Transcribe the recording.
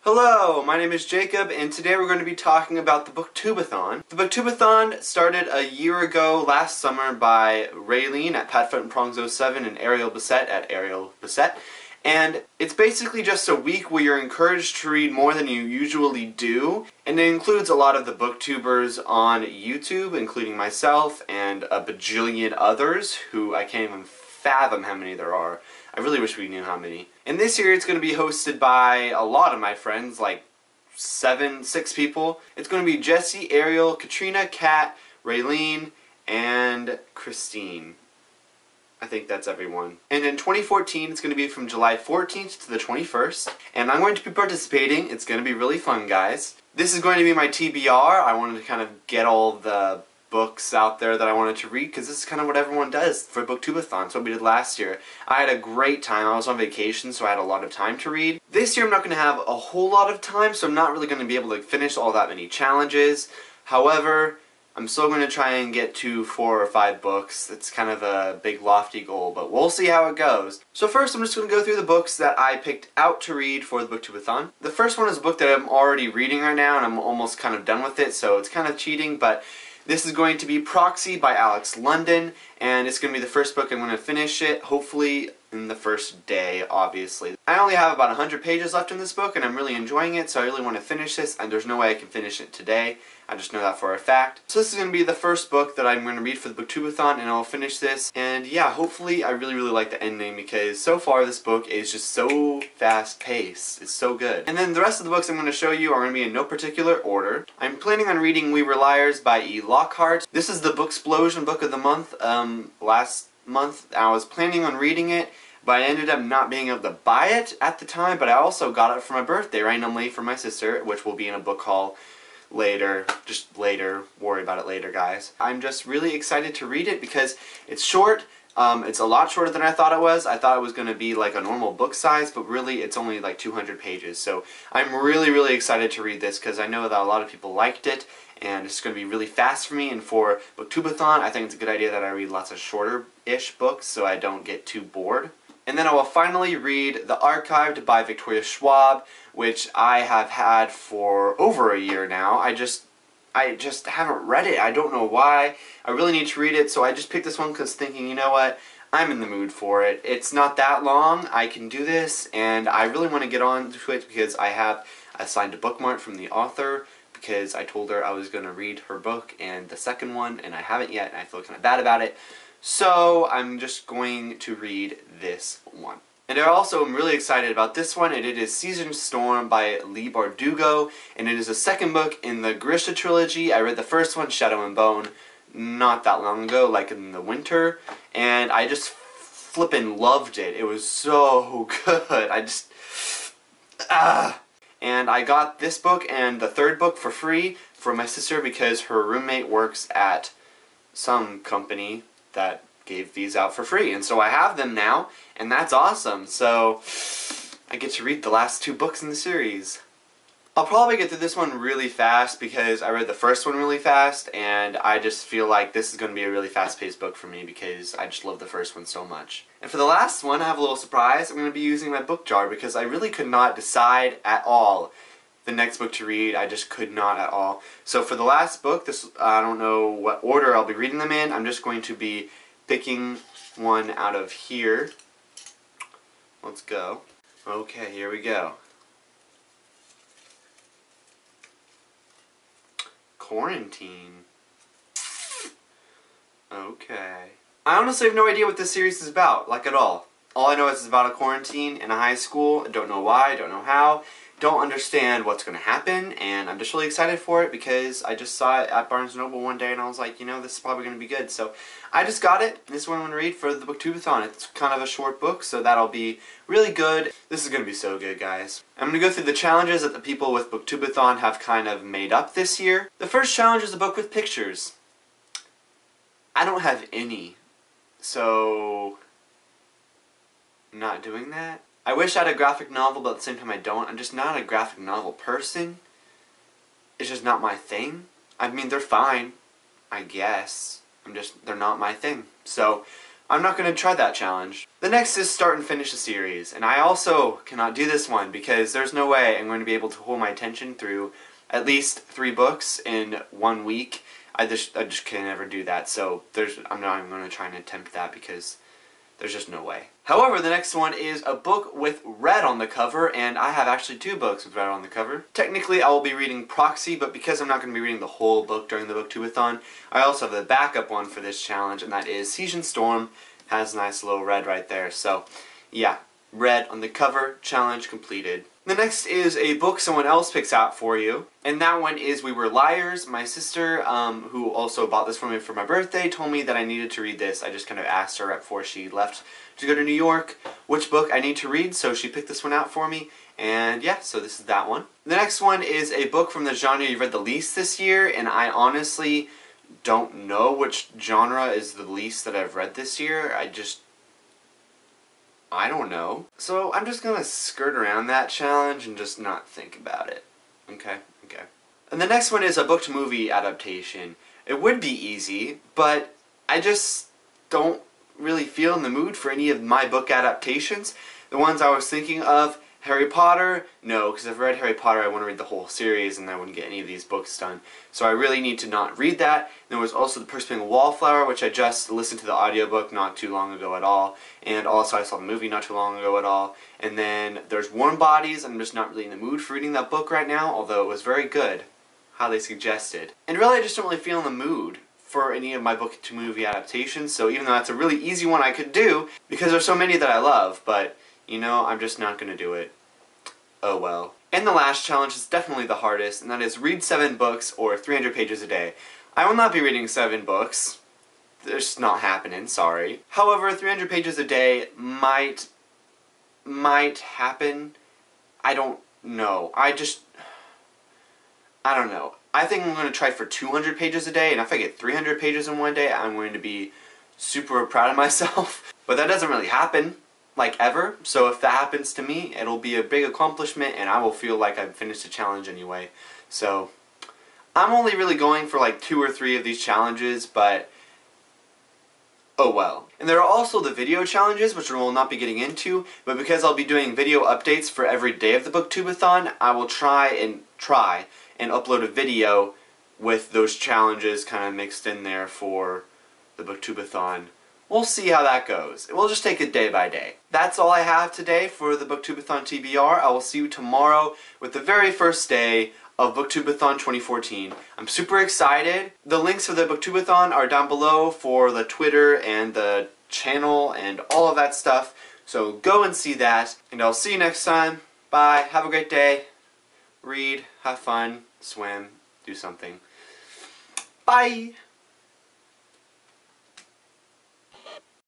Hello, my name is Jacob, and today we're going to be talking about the Booktube-A-Thon. The Booktube-A-Thon started a year ago last summer by Raylene at Patfoot and Prongs 07 and Ariel Bissett at Ariel Bissett. And it's basically just a week where you're encouraged to read more than you usually do, and it includes a lot of the booktubers on YouTube, including myself and a bajillion others who I can't even fathom how many there are. I really wish we knew how many. And this year it's going to be hosted by a lot of my friends, like 6 people. It's going to be Jesse, Ariel, Katrina, Kat, Raylene, and Christine. I think that's everyone. And in 2014, it's going to be from July 14th to the 21st. And I'm going to be participating. It's going to be really fun, guys. This is going to be my TBR. I wanted to kind of get all the books out there that I wanted to read, because this is kind of what everyone does for Booktube-A-Thon. It's what we did last year. I had a great time. I was on vacation, so I had a lot of time to read. This year I'm not going to have a whole lot of time, so I'm not really going to be able to finish all that many challenges. However, I'm still going to try and get to 4 or 5 books. It's kind of a big lofty goal, but we'll see how it goes. So first I'm just going to go through the books that I picked out to read for the Booktube-A-Thon. The first one is a book that I'm already reading right now, and I'm almost kind of done with it, so it's kind of cheating, but this is going to be Proxy by Alex London, and it's going to be the first book I'm going to finish it, hopefully in the first day, obviously. I only have about 100 pages left in this book, and I'm really enjoying it, so I really want to finish this, and there's no way I can finish it today. I just know that for a fact. So this is going to be the first book that I'm going to read for the Booktube-A-Thon, and I'll finish this. And yeah, hopefully I really like the ending, because so far this book is just so fast-paced. It's so good. And then the rest of the books I'm going to show you are going to be in no particular order. I'm planning on reading We Were Liars by E. Lockhart. This is the Booksplosion book of the month. Last month I was planning on reading it, but I ended up not being able to buy it at the time, but I also got it for my birthday randomly from my sister, which will be in a book haul later. Just later. Worry about it later, guys. I'm just really excited to read it because it's short. It's a lot shorter than I thought it was. I thought it was going to be like a normal book size, but really it's only like 200 pages. So I'm really excited to read this because I know that a lot of people liked it, and it's going to be really fast for me. And for Booktube-A-Thon, I think it's a good idea that I read lots of shorter-ish books so I don't get too bored. And then I will finally read The Archived by Victoria Schwab, which I have had for over a year now. I just haven't read it. I don't know why. I really need to read it, so I just picked this one because thinking, you know what, I'm in the mood for it. It's not that long. I can do this, and I really want to get on to it because I have assigned a bookmark from the author, because I told her I was going to read her book and the second one, and I haven't yet, and I feel kind of bad about it. So I'm just going to read this one. And I also am really excited about this one, and it is Season Storm by Leigh Bardugo, and it is the second book in the Grisha trilogy. I read the first one, Shadow and Bone, not that long ago, like in the winter, and I just flippin' loved it. It was so good. And I got this book and the third book for free from my sister because her roommate works at some company that gave these out for free, and so I have them now, and that's awesome. So I get to read the last 2 books in the series. I'll probably get through this one really fast because I read the first one really fast, and I just feel like this is going to be a really fast-paced book for me because I just love the first one so much. And for the last one, I have a little surprise. I'm going to be using my book jar because I really could not decide at all the next book to read. I just could not at all. So for the last book, I don't know what order I'll be reading them in. I'm just going to be picking one out of here. Let's go. Okay, here we go. Quarantine. Okay. I honestly have no idea what this series is about, like at all. All I know is it's about a quarantine in a high school. I don't know why, I don't know how. Don't understand what's going to happen, and I'm just really excited for it because I just saw it at Barnes & Noble one day and I was like, you know, this is probably going to be good. So I just got it. This is what I'm going to read for the Booktube-A-Thon. It's kind of a short book, so that'll be really good. This is going to be so good, guys. I'm going to go through the challenges that the people with Booktube-A-Thon have kind of made up this year. The first challenge is a book with pictures. I don't have any, so I'm not doing that. I wish I had a graphic novel, but at the same time I don't. I'm just not a graphic novel person. It's just not my thing. I mean, they're fine, I guess. They're not my thing. So, I'm not going to try that challenge. The next is start and finish a series, and I also cannot do this one because there's no way I'm going to be able to hold my attention through at least 3 books in 1 week. I just can never do that, so I'm not even going to try and attempt that because there's just no way. However, the next one is a book with red on the cover, and I have actually 2 books with red on the cover. Technically, I will be reading Proxy, but because I'm not going to be reading the whole book during the Booktube-A-Thon, I also have the backup one for this challenge, and that is Siege and Storm. Has a nice little red right there, so yeah, red on the cover, challenge completed. The next is a book someone else picks out for you, and that one is We Were Liars. My sister, who also bought this for me for my birthday, told me that I needed to read this. I just kind of asked her right before she left to go to New York which book I need to read, so she picked this one out for me, and yeah, so this is that one. The next one is a book from the genre you've read the least this year, and I honestly don't know which genre is the least that I've read this year. I don't know. So I'm just gonna skirt around that challenge and just not think about it. Okay? Okay. And the next one is a book to movie adaptation. It would be easy, but I just don't really feel in the mood for any of my book adaptations. The ones I was thinking of, Harry Potter, no, because if I've read Harry Potter I want to read the whole series and I wouldn't get any of these books done. So I really need to not read that. There was also The Person Being a Wallflower, which I just listened to the audiobook not too long ago at all. And also I saw the movie not too long ago at all. And then there's Warm Bodies. I'm just not really in the mood for reading that book right now, although it was very good. Highly suggested. And really I just don't really feel in the mood for any of my book to movie adaptations, so even though that's a really easy one I could do, because there's so many that I love, but you know, I'm just not going to do it. Oh well. And the last challenge is definitely the hardest, and that is read 7 books or 300 pages a day. I will not be reading 7 books. It's not happening, sorry. However, 300 pages a day might happen. I don't know. I don't know. I think I'm going to try for 200 pages a day, and if I get 300 pages in one day, I'm going to be super proud of myself. But that doesn't really happen, like, ever. So if that happens to me, it'll be a big accomplishment, and I will feel like I've finished the challenge anyway. So I'm only really going for like 2 or 3 of these challenges, but oh well. And there are also the video challenges, which we will not be getting into, but because I'll be doing video updates for every day of the Booktube-A-Thon, I will try and upload a video with those challenges kind of mixed in there for the Booktube-A-Thon. We'll see how that goes. We'll just take it day by day. That's all I have today for the Booktube-A-Thon TBR. I will see you tomorrow with the very first day of Booktube-A-Thon 2014. I'm super excited. The links for the Booktube-A-Thon are down below for the Twitter and the channel and all of that stuff. So go and see that, and I'll see you next time. Bye. Have a great day. Read, have fun, swim, do something. Bye!